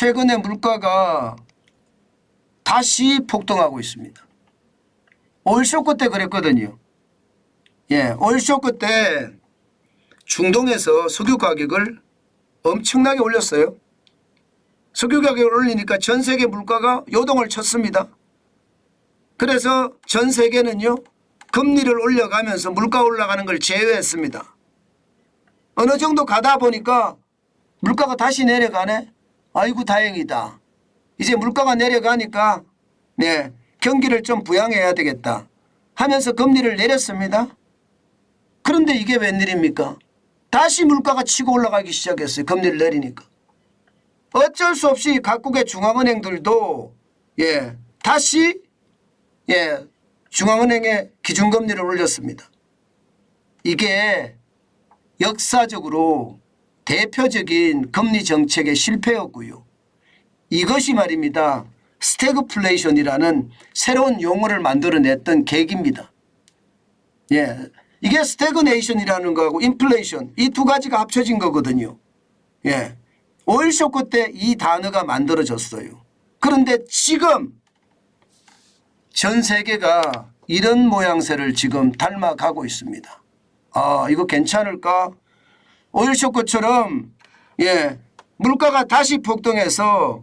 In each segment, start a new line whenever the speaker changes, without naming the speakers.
최근에 물가가 다시 폭등하고 있습니다. 오일 쇼크 때 그랬거든요. 예, 오일 쇼크 때 중동에서 석유 가격을 엄청나게 올렸어요. 석유 가격을 올리니까 전 세계 물가가 요동을 쳤습니다. 그래서 전 세계는요, 금리를 올려가면서 물가 올라가는 걸 제외했습니다. 어느 정도 가다 보니까 물가가 다시 내려가네. 아이고 다행이다. 이제 물가가 내려가니까 네, 경기를 좀 부양해야 되겠다 하면서 금리를 내렸습니다. 그런데 이게 웬일입니까? 다시 물가가 치고 올라가기 시작했어요. 금리를 내리니까. 어쩔 수 없이 각국의 중앙은행들도 다시 중앙은행의 기준금리를 올렸습니다. 이게 역사적으로 대표적인 금리 정책의 실패였고요. 이것이 말입니다. 스태그플레이션이라는 새로운 용어를 만들어냈던 계기입니다. 이게 스태그네이션이라는 거하고 인플레이션 이 두 가지가 합쳐진 거거든요. 오일 쇼크 때 이 단어가 만들어졌어요. 그런데 지금 전 세계가 이런 모양새를 지금 닮아가고 있습니다. 아, 이거 괜찮을까? 오일 쇼크처럼 물가가 다시 폭등해서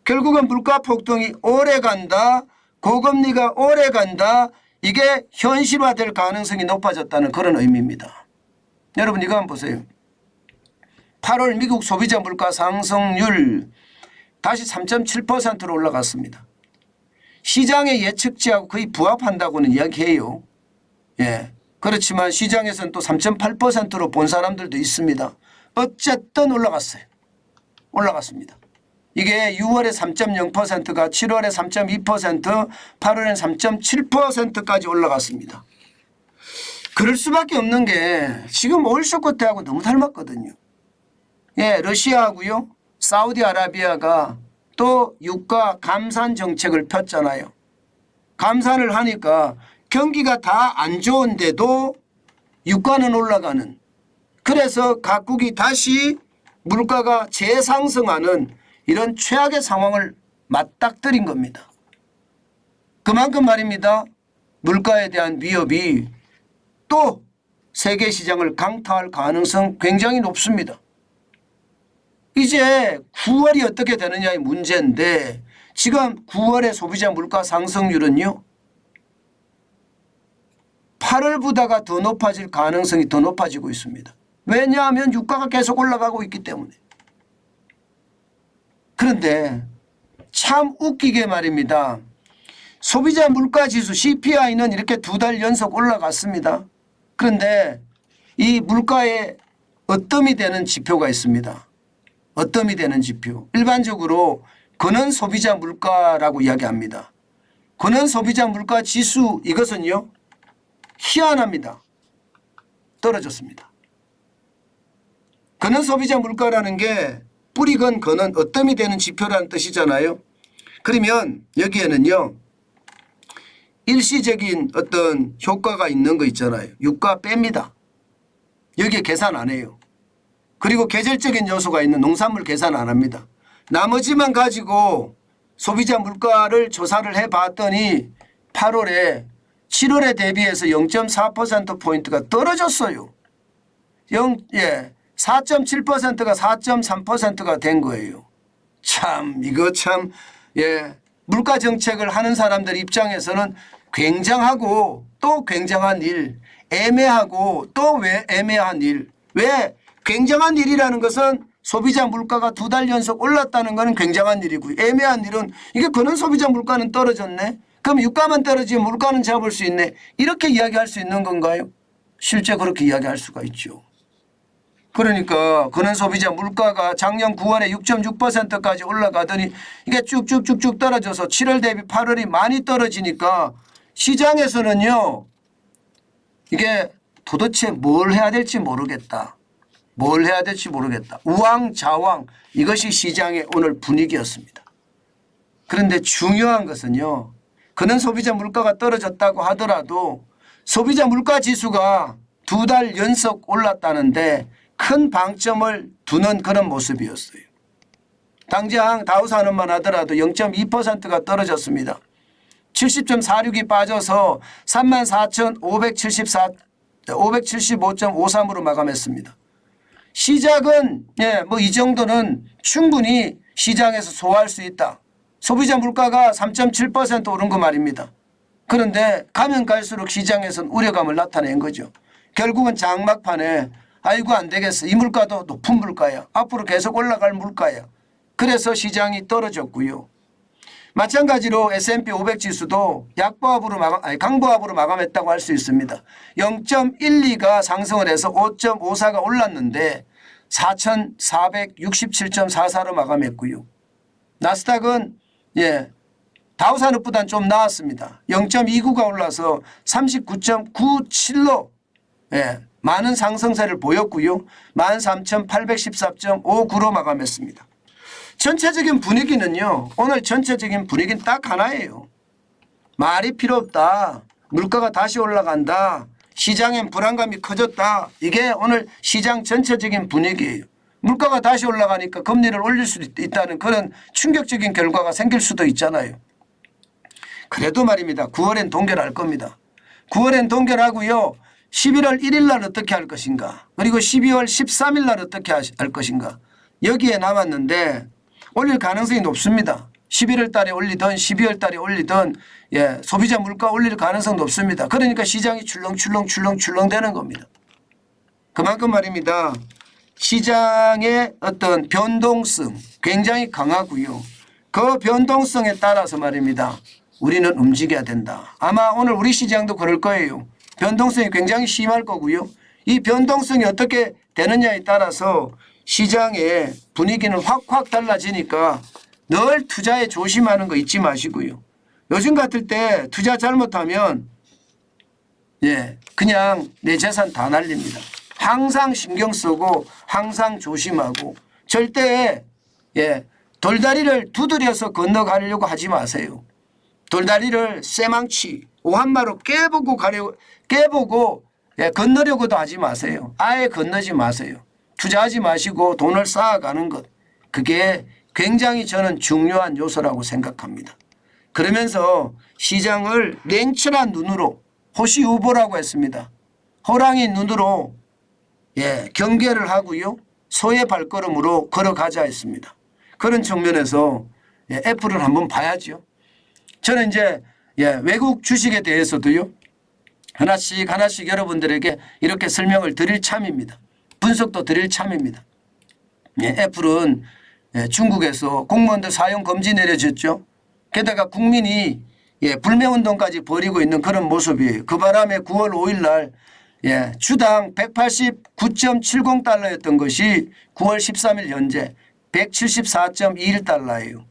결국은 물가 폭등이 오래 간다. 고금리가 오래 간다. 이게 현실화될 가능성이 높아졌다는 그런 의미입니다. 여러분 이거 한번 보세요. 8월 미국 소비자 물가 상승률 다시 3.7%로 올라갔습니다. 시장의 예측치하고 거의 부합한다고는 이야기해요. 그렇지만 시장에서는 또 3.8%로 본 사람들도 있습니다. 어쨌든 올라갔어요. 올라갔습니다. 이게 6월에 3.0%가 7월에 3.2%, 8월에 3.7%까지 올라갔습니다. 그럴 수밖에 없는 게 지금 오일 쇼크 때하고 너무 닮았거든요. 러시아하고요, 사우디아라비아가 또 유가 감산 정책을 폈잖아요. 감산을 하니까 경기가 다 안 좋은데도 유가는 올라가는, 그래서 각국이 다시 물가가 재상승하는 이런 최악의 상황을 맞닥뜨린 겁니다. 그만큼 말입니다. 물가에 대한 위협이 또 세계 시장을 강타할 가능성 굉장히 높습니다. 이제 9월이 어떻게 되느냐의 문제인데 지금 9월의 소비자 물가 상승률은요 8월보다가 더 높아질 가능성이 더 높아지고 있습니다. 왜냐하면 유가가 계속 올라가고 있기 때문에. 그런데 참 웃기게 말입니다. 소비자 물가지수 CPI는 이렇게 2달 연속 올라갔습니다. 그런데 이 물가에 어뜸이 되는 지표가 있습니다. 어뜸이 되는 지표. 일반적으로 근원 소비자 물가라고 이야기합니다. 근원 소비자 물가 지수 이것은요 희한합니다. 떨어졌습니다. 근원 소비자 물가라는 게 뿌리건 근원 어뜸이 되는 지표라는 뜻이잖아요. 그러면 여기에는요 일시적인 어떤 효과가 있는 거 있잖아요. 유가 뺍니다. 여기에 계산 안 해요. 그리고 계절적인 요소가 있는 농산물 계산 안 합니다. 나머지만 가지고 소비자 물가를 조사를 해봤더니 8월에 7월에 대비해서 0.4%포인트가 떨어졌어요. 4.7%가 4.3%가 된 거예요. 참 이거 참 물가 정책을 하는 사람들 입장에서는 굉장하고 또 굉장한 일, 애매하고 또 왜 애매한 일. 왜 굉장한 일이라는 것은 소비자 물가가 2달 연속 올랐다는 것은 굉장한 일이고요. 애매한 일은 이게 그런 소비자 물가는 떨어졌네. 그럼 유가만 떨어지면 물가는 잡을 수 있네. 이렇게 이야기할 수 있는 건가요? 실제 그렇게 이야기할 수가 있죠. 그러니까 그런 소비자 물가가 작년 9월에 6.6%까지 올라가더니 이게 쭉쭉쭉쭉 떨어져서 7월 대비 8월이 많이 떨어지니까 시장에서는요 이게 도대체 뭘 해야 될지 모르겠다. 뭘 해야 될지 모르겠다. 우왕좌왕 이것이 시장의 오늘 분위기였습니다. 그런데 중요한 것은요. 그는 소비자 물가가 떨어졌다고 하더라도 소비자 물가 지수가 2달 연속 올랐다는데 큰 방점을 두는 그런 모습이었어요. 당장 다우산업만 하더라도 0.2%가 떨어졌습니다. 70.46이 빠져서 34,575.53으로 마감했습니다. 시작은 뭐 이 정도는 충분히 시장에서 소화할 수 있다. 소비자 물가가 3.7% 오른 거 말입니다. 그런데 가면 갈수록 시장에서는 우려감을 나타낸 거죠. 결국은 장막판에 아이고 안 되겠어. 이 물가도 높은 물가야. 앞으로 계속 올라갈 물가야. 그래서 시장이 떨어졌고요. 마찬가지로 S&P 500 지수도 강보합으로 마감했다고 할 수 있습니다. 0.12가 상승을 해서 5.54가 올랐는데 4,467.44로 마감했고요. 나스닥은 다우산업보다는 좀 나았습니다. 0.29가 올라서 39.97로 많은 상승세를 보였고요. 13,814.59로 마감했습니다. 전체적인 분위기는요. 오늘 전체적인 분위기는 딱 하나예요. 말이 필요 없다. 물가가 다시 올라간다. 시장엔 불안감이 커졌다. 이게 오늘 시장 전체적인 분위기예요. 물가가 다시 올라가니까 금리를 올릴 수도 있다는 그런 충격적인 결과가 생길 수도 있잖아요. 그래도 말입니다. 9월엔 동결할 겁니다. 9월엔 동결하고요. 11월 1일 날 어떻게 할 것인가. 그리고 12월 13일 날 어떻게 할 것인가. 여기에 남았는데 올릴 가능성이 높습니다. 11월 달에 올리든 12월 달에 올리든 소비자 물가 올릴 가능성 높습니다. 그러니까 시장이 출렁출렁 되는 겁니다. 그만큼 말입니다. 시장의 어떤 변동성 굉장히 강하고요. 그 변동성에 따라서 말입니다. 우리는 움직여야 된다. 아마 오늘 우리 시장도 그럴 거예요. 변동성이 굉장히 심할 거고요. 이 변동성이 어떻게 되느냐에 따라서 시장의 분위기는 확 달라지니까 늘 투자에 조심하는 거 잊지 마시고요. 요즘 같을 때 투자 잘못하면 그냥 내 재산 다 날립니다. 항상 신경 쓰고 항상 조심하고 절대 돌다리를 두드려서 건너가려고 하지 마세요. 돌다리를 쇠망치 오한마로 깨보고 건너려고도 하지 마세요. 아예 건너지 마세요. 투자하지 마시고 돈을 쌓아가는 것. 그게 굉장히 저는 중요한 요소라고 생각합니다. 그러면서 시장을 냉철한 눈으로 호시우보라고 했습니다. 호랑이 눈으로 경계를 하고요. 소의 발걸음으로 걸어가자 했습니다. 그런 측면에서 애플을 한번 봐야죠. 저는 이제 외국 주식에 대해서도요. 하나씩 여러분들에게 이렇게 설명을 드릴 참입니다. 분석도 드릴 참입니다. 애플은 중국에서 공무원들 사용 금지 내려졌죠. 게다가 국민이 불매운동까지 벌이고 있는 그런 모습이에요. 그 바람에 9월 5일 날 주당 189.70달러였던 것이 9월 13일 현재 174.21달러예요.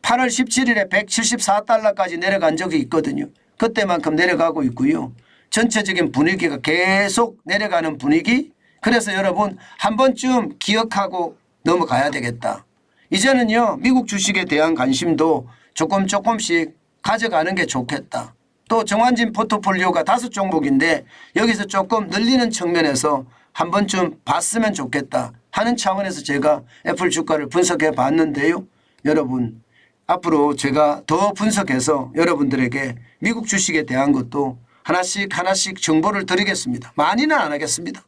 8월 17일에 174달러까지 내려간 적이 있거든요. 그때만큼 내려가고 있고요. 전체적인 분위기가 계속 내려가는 분위기. 그래서 여러분 한 번쯤 기억하고 넘어가야 되겠다. 이제는요. 미국 주식에 대한 관심도 조금씩 가져가는 게 좋겠다. 또 정환진 포트폴리오가 5종목인데 여기서 조금 늘리는 측면에서 한 번쯤 봤으면 좋겠다 하는 차원에서 제가 애플 주가를 분석해 봤는데요. 여러분 앞으로 제가 더 분석해서 여러분들에게 미국 주식에 대한 것도 하나씩 정보를 드리겠습니다. 많이는 안 하겠습니다.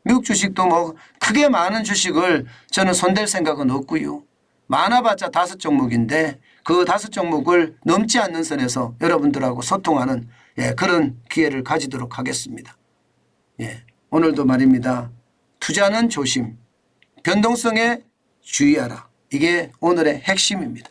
미국 주식도 뭐 크게 많은 주식을 저는 손댈 생각은 없고요. 많아봤자 5종목인데 그 5종목을 넘지 않는 선에서 여러분들하고 소통하는 그런 기회를 가지도록 하겠습니다. 오늘도 말입니다. 투자는 조심, 변동성에 주의하라. 이게 오늘의 핵심입니다.